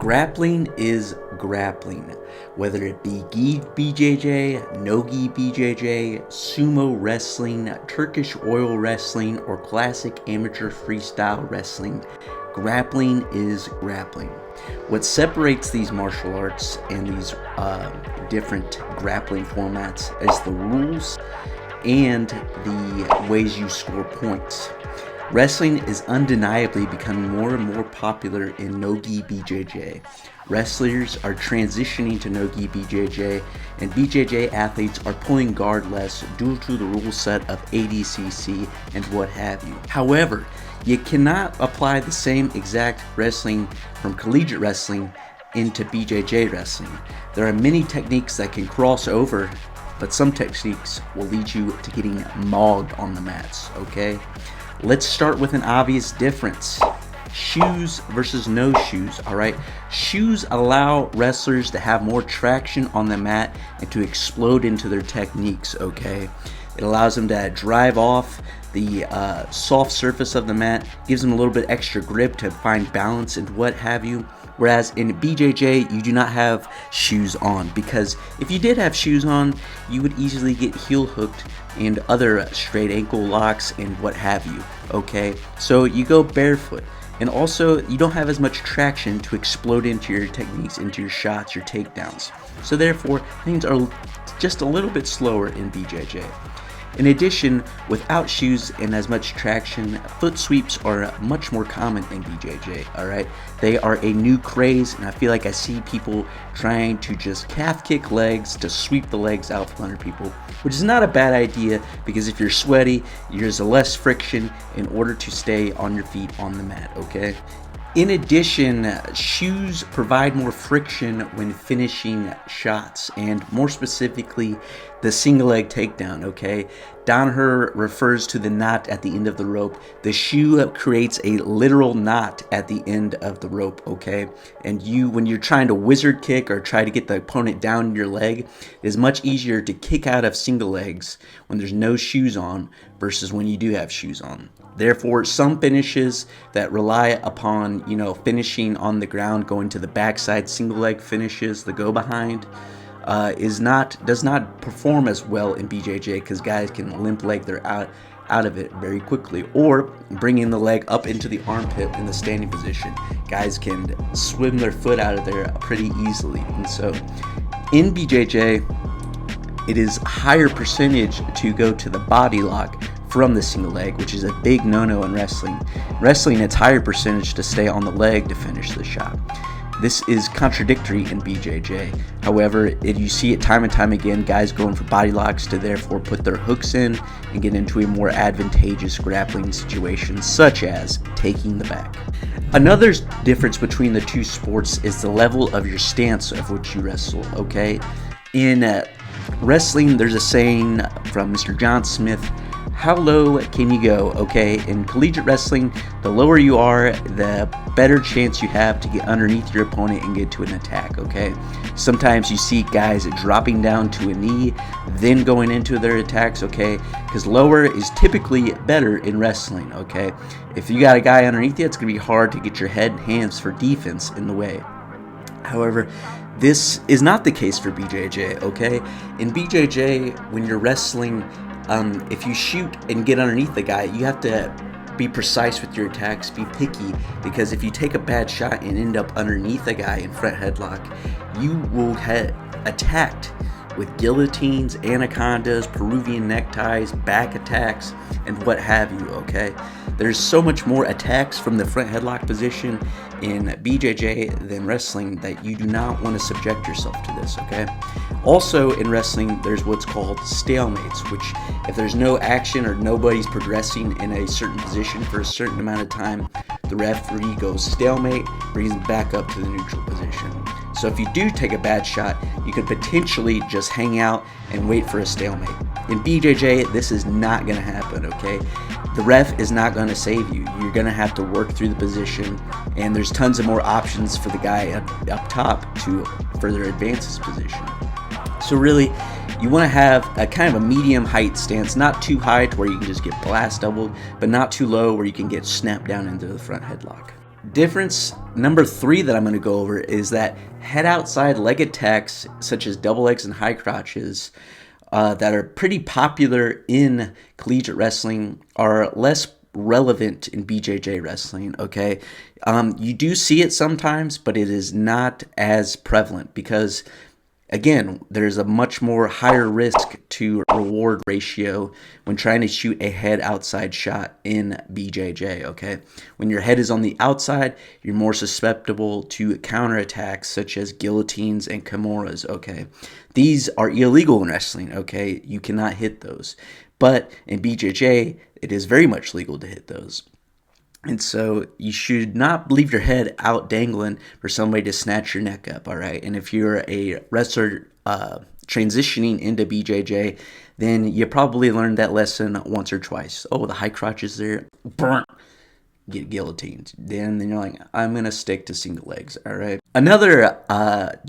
Grappling is grappling, whether it be gi BJJ, no gi BJJ, sumo wrestling, Turkish oil wrestling, or classic amateur freestyle wrestling. Grappling is grappling. What separates these martial arts and these different grappling formats is the rules and the ways you score points. Wrestling is undeniably becoming more and more popular in no-gi BJJ. Wrestlers are transitioning to no-gi BJJ, and BJJ athletes are pulling guard less due to the rule set of ADCC and what have you. However, you cannot apply the same exact wrestling from collegiate wrestling into BJJ wrestling. There are many techniques that can cross over, but some techniques will lead you to getting mauled on the mats, okay? Let's start with an obvious difference. Shoes versus no shoes, alright? Shoes allow wrestlers to have more traction on the mat and to explode into their techniques, okay? It allows them to drive off the soft surface of the mat, gives them a little bit extra grip to find balance and what have you. Whereas in BJJ, you do not have shoes on, because if you did have shoes on, you would easily get heel hooked and other straight ankle locks and what have you, okay? So you go barefoot. And also, you don't have as much traction to explode into your techniques, into your shots, your takedowns. So therefore, things are just a little bit slower in BJJ. In addition, without shoes and as much traction, foot sweeps are much more common in BJJ, alright? They are a new craze, and I feel like I see people trying to just calf kick legs to sweep the legs out from under people, which is not a bad idea, because if you're sweaty, there's less friction in order to stay on your feet on the mat, okay? In addition, shoes provide more friction when finishing shots, and more specifically, the single leg takedown, okay? Danaher refers to the knot at the end of the rope. The shoe creates a literal knot at the end of the rope, okay? And when you're trying to wizard kick or try to get the opponent down your leg, it is much easier to kick out of single legs when there's no shoes on versus when you do have shoes on. Therefore, some finishes that rely upon, finishing on the ground, going to the backside single leg finishes, the go behind, does not perform as well in BJJ, because guys can limp leg their out of it very quickly, or bringing the leg up into the armpit in the standing position. Guys can swim their foot out of there pretty easily. And so in BJJ, it is a higher percentage to go to the body lock from the single leg, which is a big no-no in wrestling. Wrestling, it's higher percentage to stay on the leg to finish the shot. This is contradictory in BJJ. However, you see it time and time again, guys going for body locks to therefore put their hooks in and get into a more advantageous grappling situation, such as taking the back. Another difference between the two sports is the level of your stance of which you wrestle, okay? In wrestling, there's a saying from Mr. John Smith: how low can you go, okay? In collegiate wrestling, the lower you are, the better chance you have to get underneath your opponent and get to an attack, okay? Sometimes you see guys dropping down to a knee, then going into their attacks, okay? Because lower is typically better in wrestling, okay? If you got a guy underneath you, it's going to be hard to get your head and hands for defense in the way. However, this is not the case for BJJ, okay? In BJJ, when you're wrestling, if you shoot and get underneath the guy, you have to be precise with your attacks, be picky, because if you take a bad shot and end up underneath a guy in front headlock, you will get attacked with guillotines, anacondas, Peruvian neckties, back attacks, and what have you, okay? There's so much more attacks from the front headlock position in BJJ than wrestling that you do not want to subject yourself to this, okay? Also in wrestling, there's what's called stalemates, which if there's no action or nobody's progressing in a certain position for a certain amount of time, the referee goes stalemate, brings them back up to the neutral position. So if you do take a bad shot, you could potentially just hang out and wait for a stalemate. In BJJ, this is not going to happen, okay? The ref is not going to save you. You're going to have to work through the position, and there's tons of more options for the guy up top to further advance his position. So really, you want to have a kind of a medium height stance, not too high to where you can just get blast doubled, but not too low where you can get snapped down into the front headlock. Difference number 3 that I'm going to go over is that head outside leg attacks, such as double legs and high crotches, that are pretty popular in collegiate wrestling, are less relevant in BJJ wrestling. Okay, you do see it sometimes, but it is not as prevalent because, again, there's a much more higher risk to reward ratio when trying to shoot a head outside shot in BJJ, okay? When your head is on the outside, you're more susceptible to counterattacks such as guillotines and kimuras, okay? These are illegal in wrestling, okay? You cannot hit those. But in BJJ, it is very much legal to hit those. And so you should not leave your head out dangling for somebody to snatch your neck up, all right? And if you're a wrestler transitioning into BJJ, then you probably learned that lesson once or twice. Oh, the high crotch is there. Burn. Get guillotined. Then you're like, I'm going to stick to single legs, all right? Another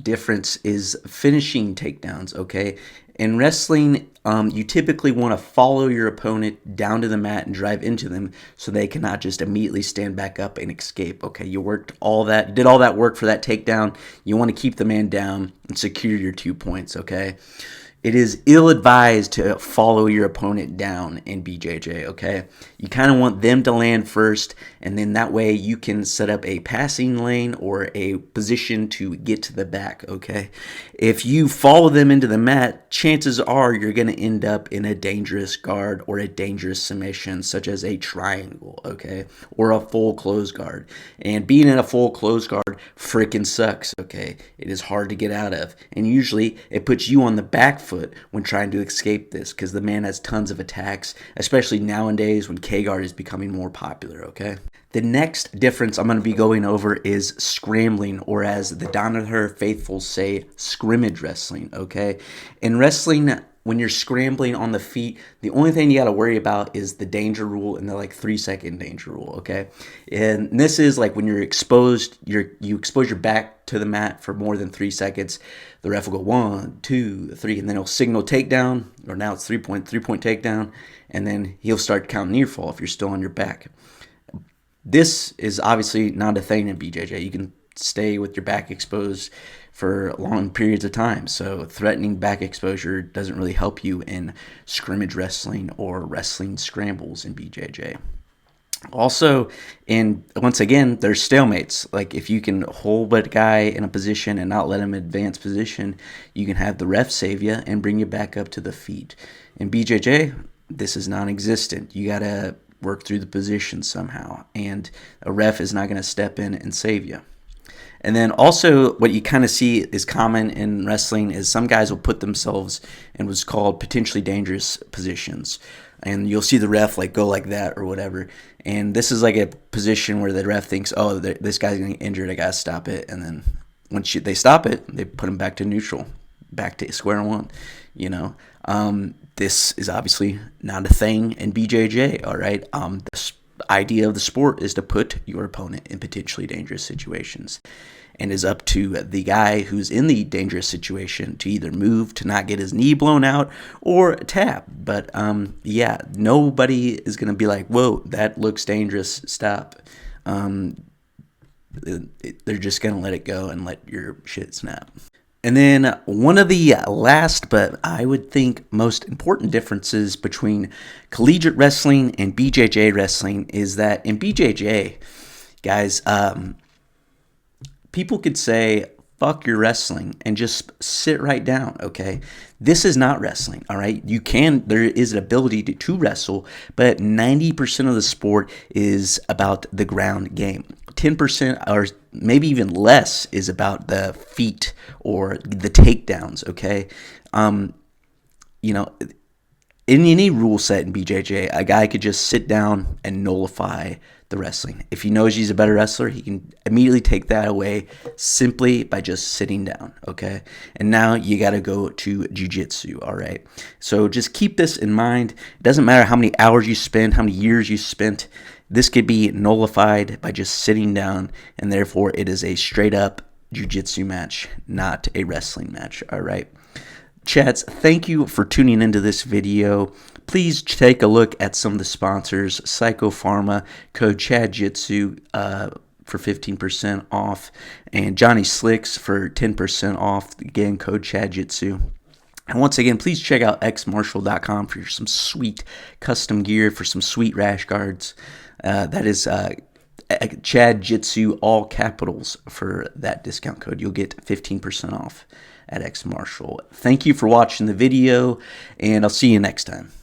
difference is finishing takedowns, okay? In wrestling, you typically want to follow your opponent down to the mat and drive into them so they cannot just immediately stand back up and escape, okay? You did all that work for that takedown. You want to keep the man down and secure your 2 points, okay? It is ill-advised to follow your opponent down in BJJ, okay? You kind of want them to land first, and then that way you can set up a passing lane or a position to get to the back, okay? If you follow them into the mat, chances are you're going to end up in a dangerous guard or a dangerous submission, such as a triangle, okay? Or a full close guard. And being in a full close guard freaking sucks, okay? It is hard to get out of. And usually it puts you on the back foot when trying to escape this because the man has tons of attacks, especially nowadays when K-guard is becoming more popular, okay? The next difference I'm going to be going over is scrambling, or as the Danaher faithful say, scrimmage wrestling, okay? In wrestling, when you're scrambling on the feet, the only thing you got to worry about is the danger rule and the 3-second danger rule, okay? And this is like when you're exposed, you expose your back to the mat for more than 3 seconds. The ref will go 1, 2, 3, and then he'll signal takedown, or now it's 3-point takedown, and then he'll start counting near fall if you're still on your back. This is obviously not a thing in BJJ. You can stay with your back exposed for long periods of time. So threatening back exposure doesn't really help you in scrimmage wrestling or wrestling scrambles in BJJ. Also, once again, there's stalemates. Like if you can hold a guy in a position and not let him advance position, you can have the ref save you and bring you back up to the feet. In BJJ, this is non-existent. You gotta work through the position somehow, and a ref is not going to step in and save you. And then also what you kind of see is common in wrestling is some guys will put themselves in what's called potentially dangerous positions, and you'll see the ref go like that or whatever, and this is like a position where the ref thinks, oh, this guy's going to get injured, I got to stop it, and then once they stop it, they put him back to neutral, back to square one, you know. This is obviously not a thing in BJJ, all right? The idea of the sport is to put your opponent in potentially dangerous situations, and is up to the guy who's in the dangerous situation to either move to not get his knee blown out or tap. But yeah, nobody is going to be like, whoa, that looks dangerous, stop. They're just going to let it go and let your shit snap. And then one of the last, but I would think most important differences between collegiate wrestling and BJJ wrestling is that in BJJ, guys, people could say, fuck your wrestling and just sit right down, okay? This is not wrestling, all right? There is an ability to wrestle, but 90% of the sport is about the ground game. 10% or maybe even less is about the feet or the takedowns, okay? You know, in any rule set in BJJ, a guy could just sit down and nullify the wrestling. If he knows he's a better wrestler, he can immediately take that away simply by just sitting down, okay? And now you got to go to Jiu-jitsu, all right? So just keep this in mind. It doesn't matter how many hours you spend, how many years you spent. This could be nullified by just sitting down, and therefore it is a straight-up Jiu-jitsu match, not a wrestling match, all right? Chats, thank you for tuning into this video. Please take a look at some of the sponsors, Psychopharma, code CHADJitsu, for 15% off, and Johnny Slicks for 10% off. Again, code ChadJitsu. And once again, please check out xmarshall.com for some sweet custom gear, for some sweet rash guards. That is Chad Jitsu, all capitals, for that discount code. You'll get 15% off at X Marshall. Thank you for watching the video, and I'll see you next time.